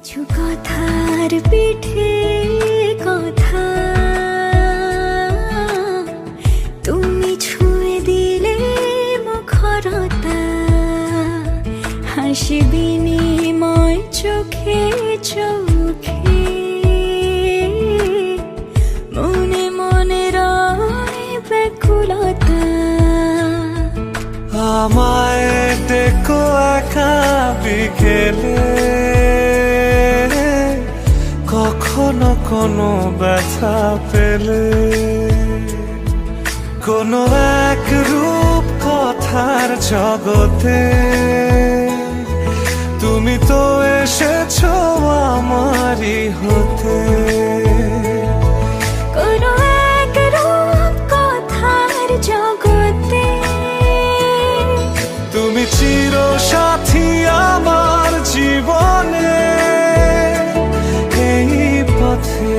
কিছু কথার পিঠে কথা তুমি ছুঁয়ে দিলে মুখরতা, হাসি বিনিময় চোখে চোখে, মনে মনে রয় ব্যাকুলতা। আমায় ডেকো একা বিকেলে, কখনো কোনো ব্যথা পেলে, কোনো এক রূপ কথার জগতে তুমি তো এসেছো আমারই হতে। কোনো এক রূপ কথার জগতে তুমি চির সাথী আমার জীবনে, এই পথে